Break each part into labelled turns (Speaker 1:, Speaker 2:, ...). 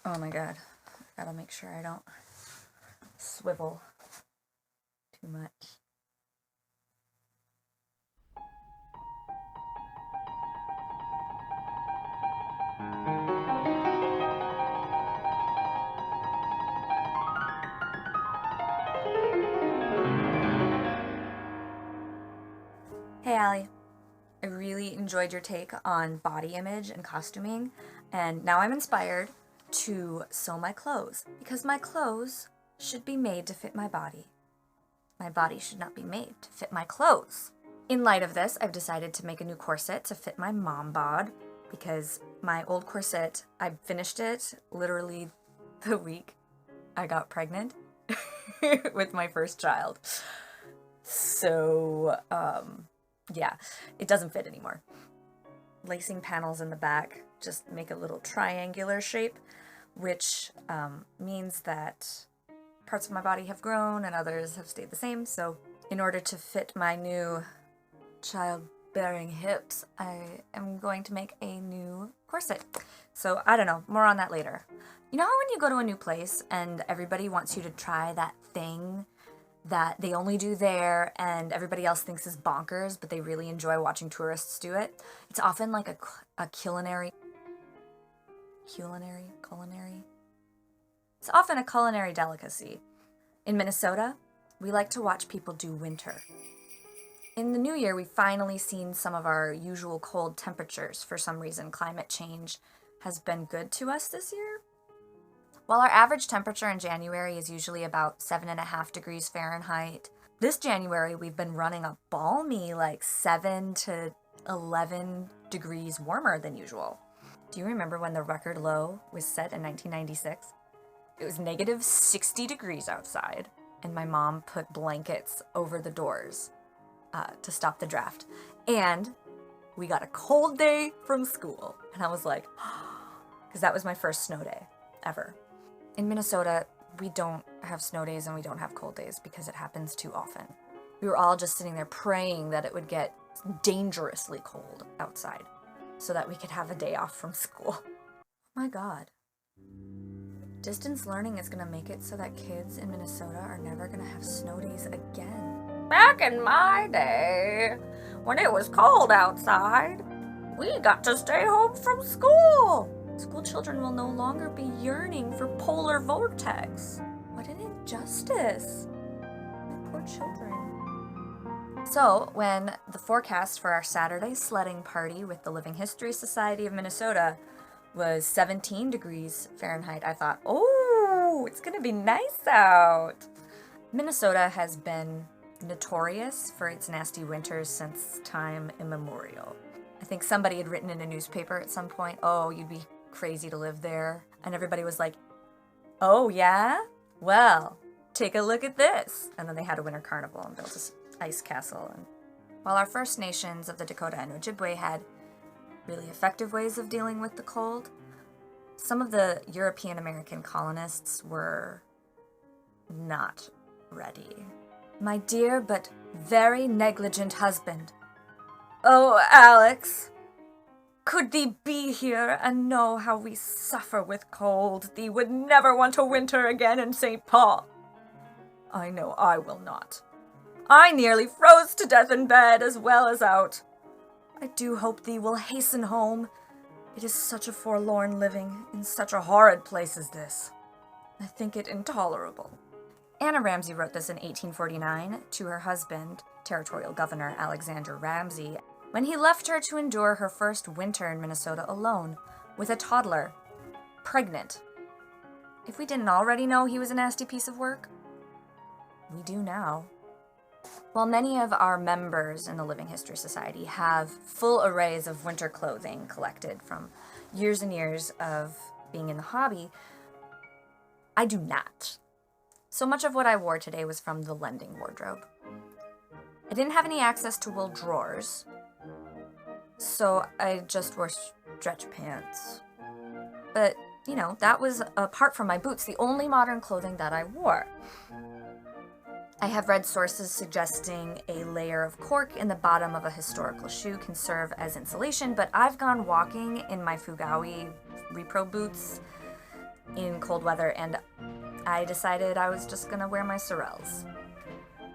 Speaker 1: Oh my god. Gotta make sure I don't swivel too much. Hey Allie, I really enjoyed your take on body image and costuming, and now I'm inspired to sew my clothes, because my clothes should be made to fit my body. My body should not be made to fit my clothes. In light of this, I've decided to make a new corset to fit my mom bod, because my old corset, I finished it literally the week I got pregnant with my first child. So, yeah, it doesn't fit anymore. Lacing panels in the back just make a little triangular shape, which means that parts of my body have grown and others have stayed the same. So in order to fit my new childbearing hips, I am going to make a new corset. So I don't know, more on that later. You know how when you go to a new place and everybody wants you to try that thing that they only do there and everybody else thinks is bonkers, but they really enjoy watching tourists do it? It's often like a culinary. It's often a culinary delicacy. In Minnesota, we like to watch people do winter. In the new year, we've finally seen some of our usual cold temperatures. For some reason, climate change has been good to us this year. While our average temperature in January is usually about 7.5 degrees Fahrenheit, this January we've been running a balmy like 7 to 11 degrees warmer than usual. Do you remember when the record low was set in 1996? It was negative 60 degrees outside, and my mom put blankets over the doors to stop the draft. And we got a cold day from school. And I was like, because that was my first snow day ever. In Minnesota, we don't have snow days and we don't have cold days because it happens too often. We were all just sitting there praying that it would get dangerously cold outside so that we could have a day off from school. Oh my god. Distance learning is going to make it so that kids in Minnesota are never going to have snow days again. Back in my day, when it was cold outside, we got to stay home from school. School children will no longer be yearning for polar vortex. What an injustice. My poor children. So, when the forecast for our Saturday sledding party with the Living History Society of Minnesota was 17 degrees Fahrenheit, I thought, oh, it's gonna be nice out. Minnesota has been notorious for its nasty winters since time immemorial. I think somebody had written in a newspaper at some point, oh, you'd be crazy to live there. And everybody was like, oh yeah? Well, take a look at this. And then they had a winter carnival and built this ice castle. And while our First Nations of the Dakota and Ojibwe had really effective ways of dealing with the cold, some of the European American colonists were not ready. My dear but very negligent husband. Oh, Alex, could thee be here and know how we suffer with cold? Thee would never want to winter again in St. Paul. I know I will not. I nearly froze to death in bed as well as out. I do hope thee will hasten home. It is such a forlorn living in such a horrid place as this. I think it intolerable. Anna Ramsey wrote this in 1849 to her husband, Territorial Governor Alexander Ramsey, when he left her to endure her first winter in Minnesota alone, with a toddler, pregnant. If we didn't already know he was a nasty piece of work, we do now. While many of our members in the Living History Society have full arrays of winter clothing collected from years and years of being in the hobby, I do not. So much of what I wore today was from the lending wardrobe. I didn't have any access to wool drawers, so I just wore stretch pants. But, you know, that was, apart from my boots, the only modern clothing that I wore. I have read sources suggesting a layer of cork in the bottom of a historical shoe can serve as insulation, but I've gone walking in my Fugawi repro boots cold weather, and I decided I was just gonna wear my Sorels.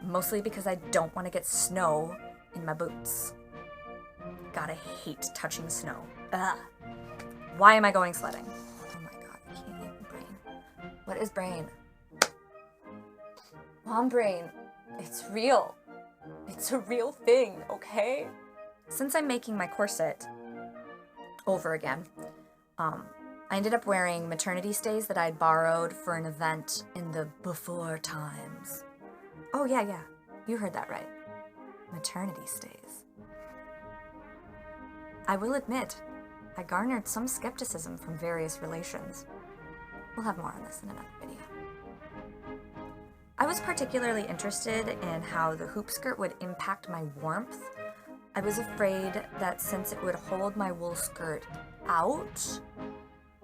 Speaker 1: Mostly because I don't want to get snow in my boots. God, I hate touching snow. Ugh. Why am I going sledding? Oh my god, I can't even brain. What is brain? Mom brain. It's real. It's a real thing, okay? Since I'm making my corset over again, I ended up wearing maternity stays that I'd borrowed for an event in the before times. Oh yeah, you heard that right. Maternity stays. I will admit, I garnered some skepticism from various relations. We'll have more on this in another video. I was particularly interested in how the hoop skirt would impact my warmth. I was afraid that since it would hold my wool skirt out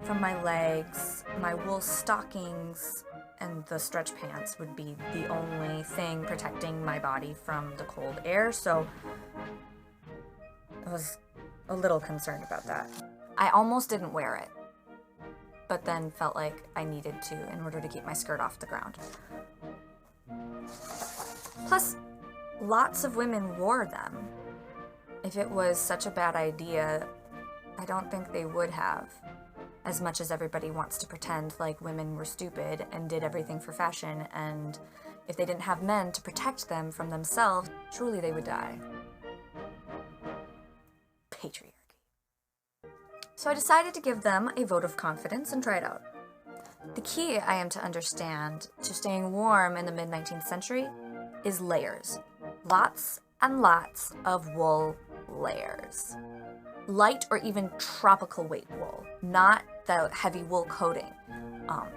Speaker 1: from my legs, my wool stockings and the stretch pants would be the only thing protecting my body from the cold air, so I was a little concerned about that. I almost didn't wear it, but then felt like I needed to in order to keep my skirt off the ground. Plus, lots of women wore them. If it was such a bad idea, I don't think they would have. As much as everybody wants to pretend like women were stupid and did everything for fashion, and if they didn't have men to protect them from themselves, surely they would die. Patriarchy. So I decided to give them a vote of confidence and try it out. The key, I am to understand, to staying warm in the mid-19th century is layers. Lots and lots of wool layers. Light or even tropical weight wool, not the heavy wool coating,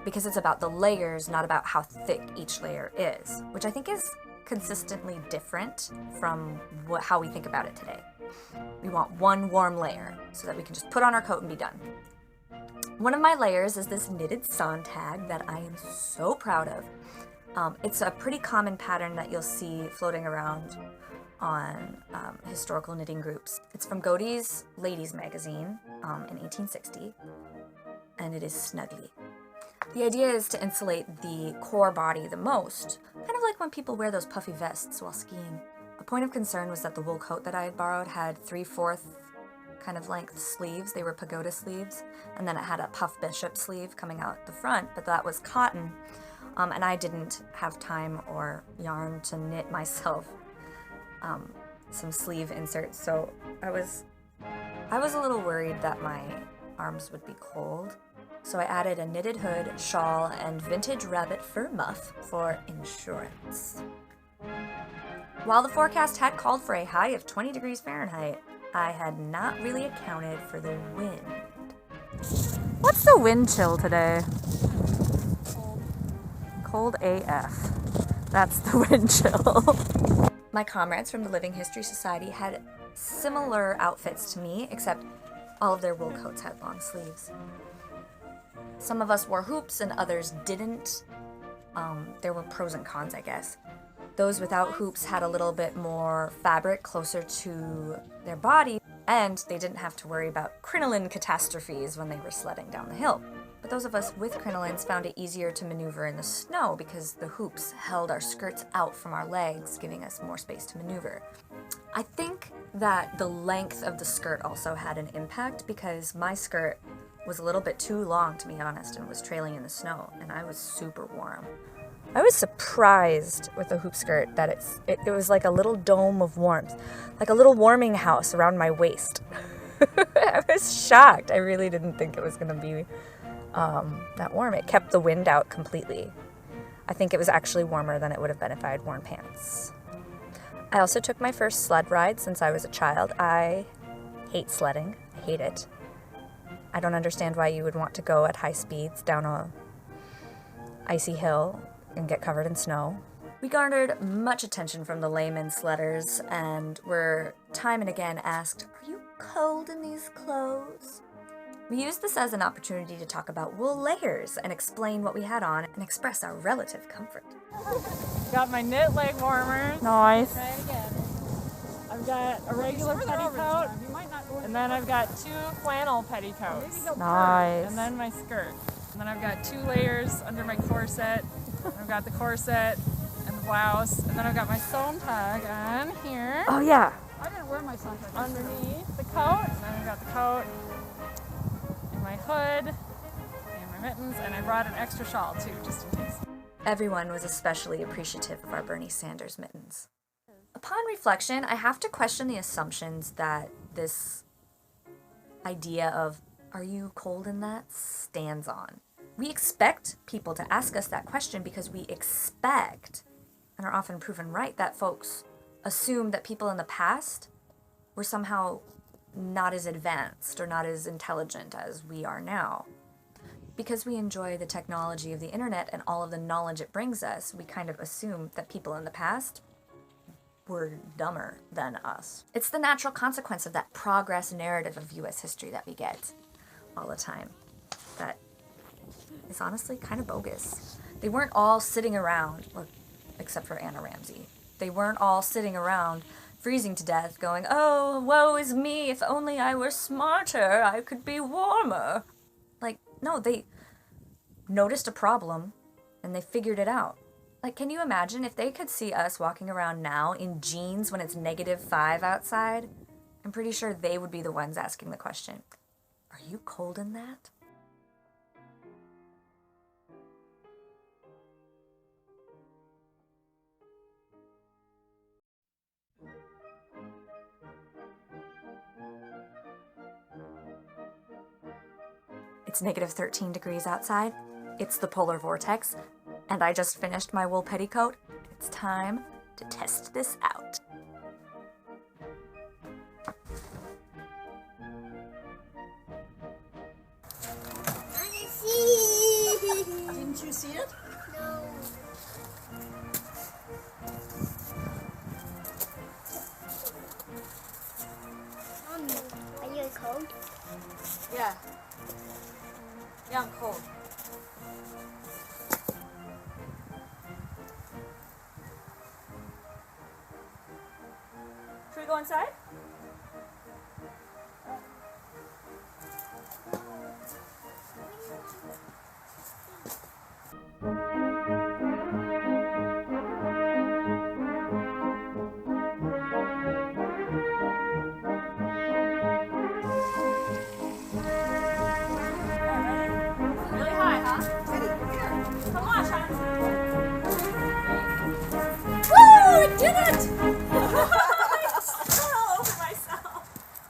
Speaker 1: because it's about the layers, not about how thick each layer is, which I think is consistently different from how we think about it today. We want one warm layer so that we can just put on our coat and be done. One of my layers is this knitted Sontag that I am so proud of. It's a pretty common pattern that you'll see floating around on historical knitting groups. It's from Godey's Ladies magazine in 1860, and it is snuggly. The idea is to insulate the core body the most, kind of like when people wear those puffy vests while skiing. A point of concern was that the wool coat that I had borrowed had 3/4 kind of length sleeves. They were pagoda sleeves, and then it had a puff bishop sleeve coming out the front, but that was cotton, and I didn't have time or yarn to knit myself some sleeve inserts, so I was a little worried that my arms would be cold. So I added a knitted hood, shawl, and vintage rabbit fur muff for insurance. While the forecast had called for a high of 20 degrees Fahrenheit, I had not really accounted for the wind. What's the wind chill today? Cold AF. That's the wind chill. My comrades from the Living History Society had similar outfits to me, except all of their wool coats had long sleeves. Some of us wore hoops and others didn't. There were pros and cons, I guess. Those without hoops had a little bit more fabric closer to their body, and they didn't have to worry about crinoline catastrophes when they were sledding down the hill. But those of us with crinolines found it easier to maneuver in the snow because the hoops held our skirts out from our legs, giving us more space to maneuver. I think that the length of the skirt also had an impact because my skirt was a little bit too long, to be honest, and was trailing in the snow, and I was super warm. I was surprised with the hoop skirt that it was like a little dome of warmth, like a little warming house around my waist. I was shocked. I really didn't think it was going to be that warm. It kept the wind out completely. I think it was actually warmer than it would have been if I had worn pants. I also took my first sled ride since I was a child. I hate sledding. I hate it. I don't understand why you would want to go at high speeds down a icy hill and get covered in snow. We garnered much attention from the layman sledders and were time and again asked, "Are you cold in these clothes?" We used this as an opportunity to talk about wool layers and explain what we had on and express our relative comfort.
Speaker 2: Got my knit leg warmers. Nice. Try it again. I've got a regular petticoat, and then I've got 2 flannel petticoats. Nice. And then my skirt. And then I've got 2 layers under my corset. I've got the corset and the blouse. And then I've got my sewn tag on here.
Speaker 1: Oh yeah.
Speaker 3: I didn't wear my sewn tag.
Speaker 2: Underneath the coat. And then I've got the coat and my hood and my mittens. And I brought an extra shawl too, just in case.
Speaker 1: Everyone was especially appreciative of our Bernie Sanders mittens. Upon reflection, I have to question the assumptions that this idea of, are you cold in that, stands on. We expect people to ask us that question because we expect, and are often proven right, that folks assume that people in the past were somehow not as advanced or not as intelligent as we are now. Because we enjoy the technology of the internet and all of the knowledge it brings us, we kind of assume that people in the past were dumber than us. It's the natural consequence of that progress narrative of US history that we get all the time. That is honestly kind of bogus. They weren't all sitting around, well, except for Anna Ramsey. They weren't all sitting around freezing to death going, oh, woe is me, if only I were smarter, I could be warmer. Like, no, they noticed a problem and they figured it out. Like, can you imagine if they could see us walking around now in jeans when it's -5 outside? I'm pretty sure they would be the ones asking the question, are you cold in that? It's -13 degrees outside. It's the polar vortex, and I just finished my wool petticoat. It's time to test this out.
Speaker 3: Didn't you see it?
Speaker 4: No. Mommy, are you cold?
Speaker 1: Yeah. Yeah, I'm cold. Should we go inside?